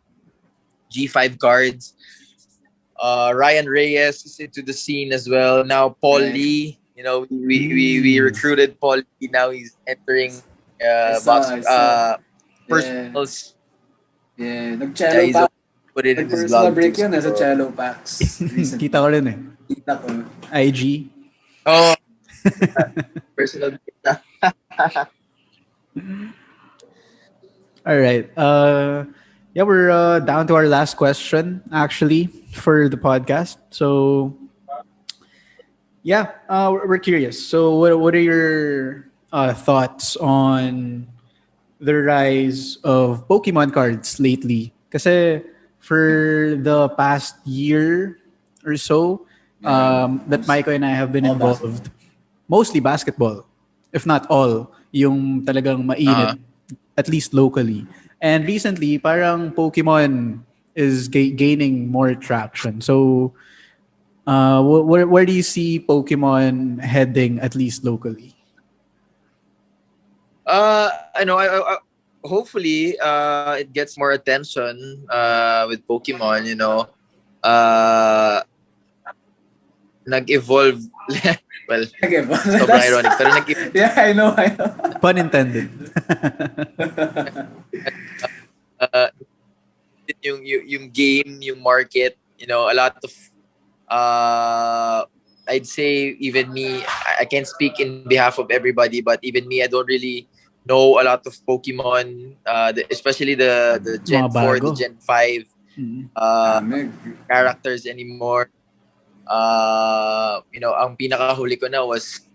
G5 cards. Ryan Reyes is into the scene as well. Now Paul Right. Lee, we recruited Paul Lee. Now he's entering I saw. Yeah. personals. Yeah. Yeah, Nag-cello he's pa. put it in his Nag-personal blog too. break yun sa So, cello packs recently. Kita ko rin eh. Kita ko. IG. oh, personal. All right. Yeah, we're down to our last question actually for the podcast. So, yeah, we're curious. So, what are your thoughts on the rise of Pokemon cards lately? Kasi for the past year or so, Yeah. that Myko and I have been All involved, mostly basketball, if not all, yung talagang Uh, mainit, at least locally. And recently, parang Pokemon is gaining more traction. So, where do you see Pokemon heading, at least locally? I know. Hopefully, it gets more attention. With Pokemon, uh, nag-evolve. Well, Okay, sobrang ironic. Pero nag-evolve yeah, I know. Pun intended. yung game, yung market. A lot of I'd say even me, I can't speak in behalf of everybody, but even me, I don't really know a lot of Pokemon, especially the Gen Mga 4, the bago. Gen 5 Mm. characters anymore. Ang pinakahuli ko na was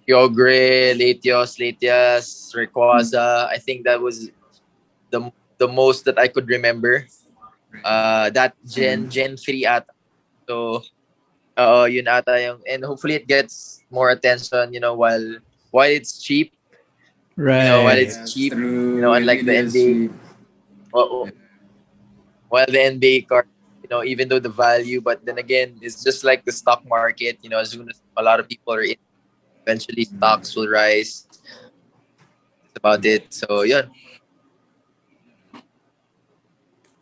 Kyogre, Latios, Rayquaza. I think that was the most that I could remember. That Gen 3 ata. So, yun ata yung, and hopefully it gets more attention, while it's cheap, while Right. it's cheap, True. unlike the NBA, uh, while the NBA card, even though the value, but then again, it's just like the stock market, as soon as a lot of people are in, eventually stocks will rise. That's about it. So, yeah.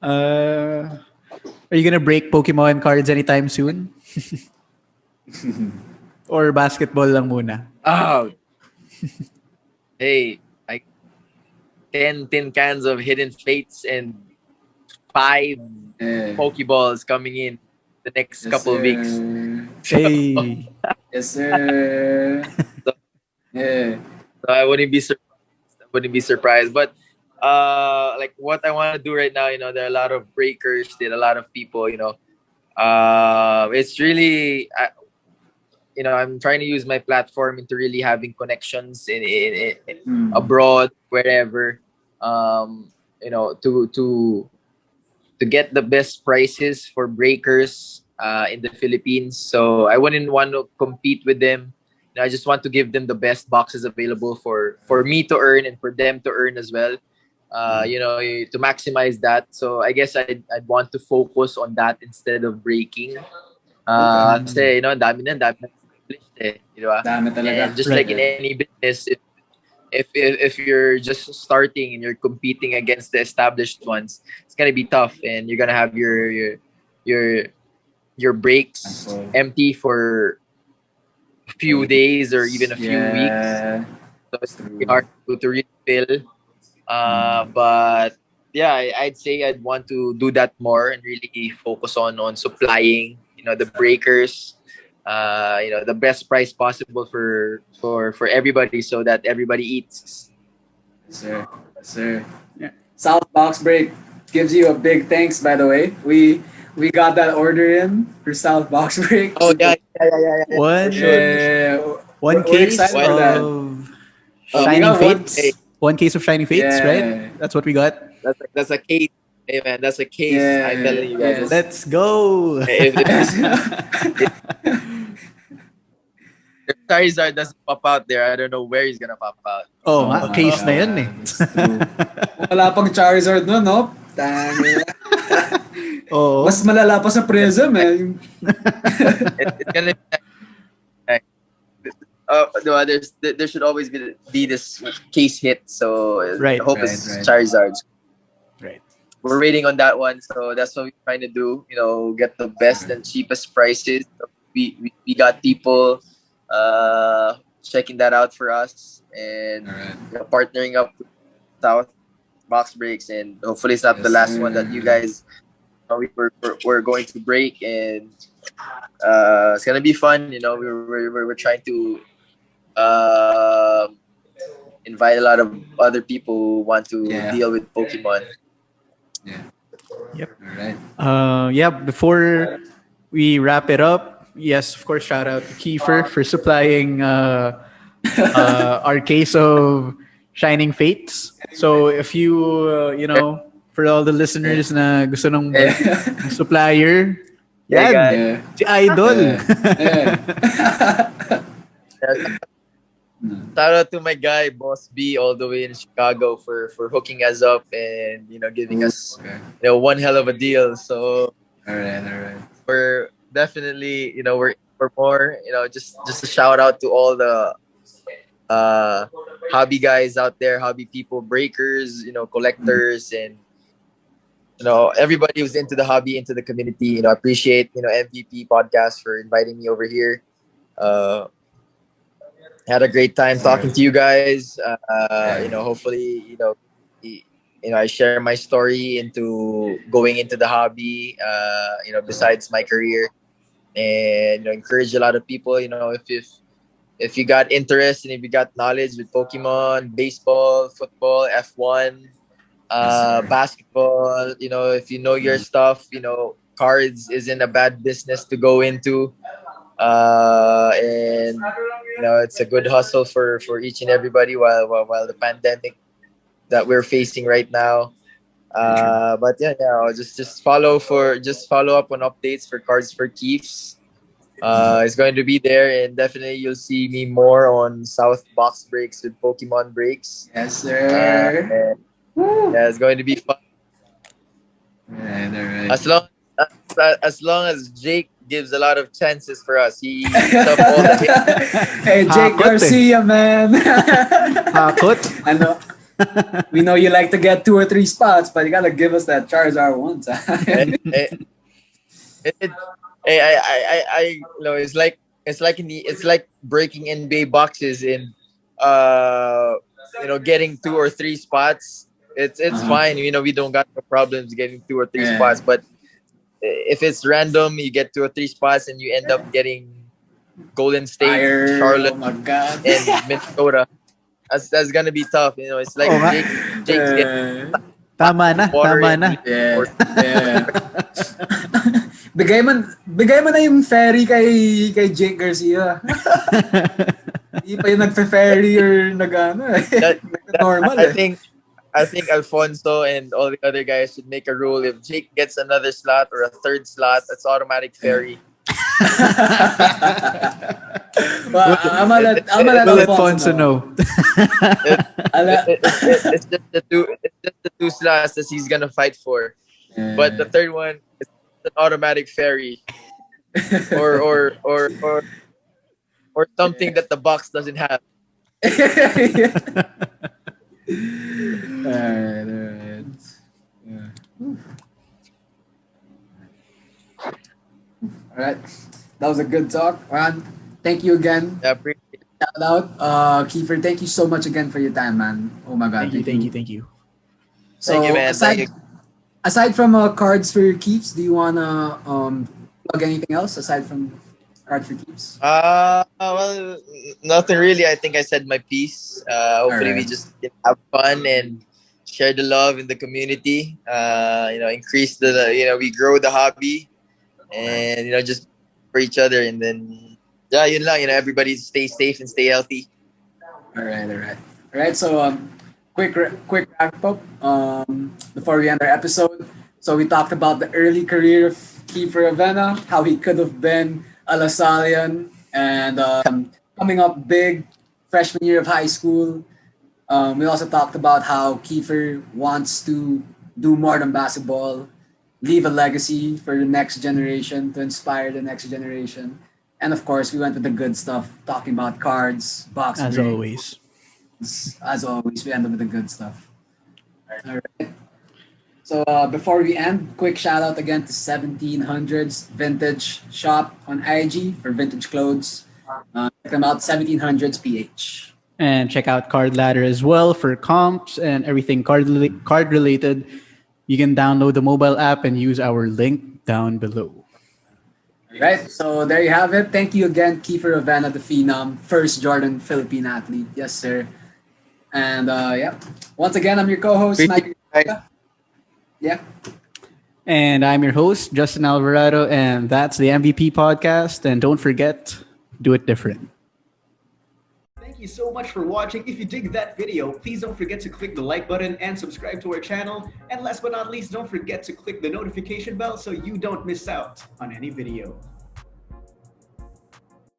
Are you gonna break Pokemon cards anytime soon? Or basketball lang muna? Oh, hey, I 10 tin cans of Hidden Fates and 5 Yeah. Pokeballs coming in the next Yes, couple of weeks. sir. Hey. Yes, sir. So, Yeah. so I wouldn't be surprised. But like what I want to do right now, there are a lot of breakers, there are a lot of people, it's really I'm trying to use my platform into really having connections in abroad, wherever, to get the best prices for breakers in the Philippines. So I wouldn't want to compete with them. I just want to give them the best boxes available for me to earn and for them to earn as well. To maximize that. So I guess I'd want to focus on that instead of breaking. Kasi, dami na established eh. Di ba? Dami talaga. And just Right. like in any business, if you're just starting and you're competing against the established ones, it's gonna be tough, and you're gonna have your breaks empty for a few days or even a few weeks. So it's really hard to really fill. But yeah, I'd say I'd want to do that more and really focus on supplying, the breakers, the best price possible for everybody, so that everybody eats. Yes, sir. Yes, sir. Yeah. South Box Break gives you a big thanks, by the way. We got that order in for South Box Break. Oh yeah. One, For sure. Yeah. one We're case excited for that. of We Shining got one. Fates. One case of Shining Fates, Yeah. right? That's what we got. That's a case. Hey man, that's a case. Yeah. I'm telling you guys. Yes. Let's go. If Charizard doesn't pop out there, I don't know where he's gonna pop out. Oh, Oh nga, my case na God, yan eh. that's true. Wala pang Charizard nun, no? Tangina. Oo. Mas malala pa sa Prism, eh. It's gonna be like, no, there should always be this case hit. So Right, I hope right, it's right. Charizard. Right. we're waiting on that one. So that's what we're trying to do. Get the best and cheapest prices. So we got people checking that out for us, and All right. partnering up with South Box Breaks, and hopefully it's not the Yes, last one that you sir. guys we're going to break, and it's gonna be fun. We're trying to uh, invite a lot of other people who want to Yeah. deal with Pokemon. Yeah. Yep. All right. Yeah, before we wrap it up, yes, of course, shout out to Kiefer for supplying our case of Shining Fates. So if you, for all the Yeah. listeners na gusto Yeah. ng supplier, Hey yan, guys, Yeah. si Idol. Yeah. yeah, shout out to my guy Boss B all the way in Chicago for hooking us up and giving us Okay. one hell of a deal. So All right. All right. we're definitely we're for more. Just a shout out to all the hobby guys out there, hobby people, breakers, collectors, and everybody who's into the hobby, into the community. Appreciate MVP podcast for inviting me over here. Uh, had a great time talking to you guys. Hopefully, I share my story into going into the hobby. Besides my career, and encourage a lot of people. If you got interest and if you got knowledge with Pokemon, baseball, football, F1, Yes, sir. basketball, if you know your stuff, cards isn't a bad business to go into. And it's a good hustle for each and everybody while the pandemic that we're facing right now. But yeah, just follow up on updates for Cards for Keeps. It's going to be there, and definitely you'll see me more on South Box Breaks with Pokemon Breaks. Yes, sir. And, yeah, it's going to be fun All right. All right. as long as Jake gives a lot of chances for us. He eats up all the hits. Hey, Jake Hakot eh. Garcia, man. Hakot. I know. We know you like to get 2 or 3 spots, but you gotta give us that Charizard one time. Eh, it, it's like breaking NBA boxes in getting 2 or 3 spots. It's Uh-huh. fine. We don't got no problems getting 2 or 3 Yeah. spots, but if it's random, you get 2 or 3 spots and you end up getting Golden State, Fire. Charlotte, Oh my god. and Minnesota. That's gonna be tough. It's like Oo nga. Jake's getting Tama na, water tama and na. Yeah. Yeah. bigay mo na yung ferry kay Jake Garcia. Hindi pa yung nagfe-ferry or nag-normal I think Alfonso and all the other guys should make a rule. If Jake gets another slot or a third slot, it's automatic ferry. Well, I'm gonna let We'll let Alfonso Fonso know. It's just the two slots that he's gonna fight for. But the third one is an automatic ferry, or or or or or something that the box doesn't have. Alright. Yeah. Alright. That was a good talk. Ron, thank you again. Yeah, appreciate it. Shout out. Kiefer, thank you so much again for your time, man. Oh my god. Thank you. So Thank you, man. Thank you. aside from cards for your keeps, do you wanna plug anything else aside from cards for keeps? Well, nothing really. I think I said my piece. Hopefully, we Alright. just have fun and share the love in the community. Increase we grow the hobby, and just for each other, and then yun lang. Everybody stay safe and stay healthy. Alright. So quick wrap up before we end our episode. So we talked about the early career of Kiefer Ravena, how he could have been a Lasallian, and coming up big freshman year of high school. We also talked about how Kiefer wants to do more than basketball, leave a legacy for the next generation, to inspire the next generation. And of course, we went with the good stuff, talking about cards, box As breaks. always. As always, we end up with the good stuff. All right. So before we end, quick shout out again to 1700s Vintage Shop on IG for vintage clothes. Check them out, 1700s PH. And check out Card Ladder as well for comps and everything card related. You can download the mobile app and use our link down below. Right, so there you have it. Thank you again, Kiefer Ravena, the Phenom, first Jordan Philippine athlete. Yes, sir. And yeah, once again, I'm your co-host, Myko. Yeah. And I'm your host, Justin Alvarado, and that's the MVP podcast. And don't forget, do it different. Thank you so much for watching. If you dig that video, please don't forget to click the like button and subscribe to our channel. And last but not least, don't forget to click the notification bell so you don't miss out on any video.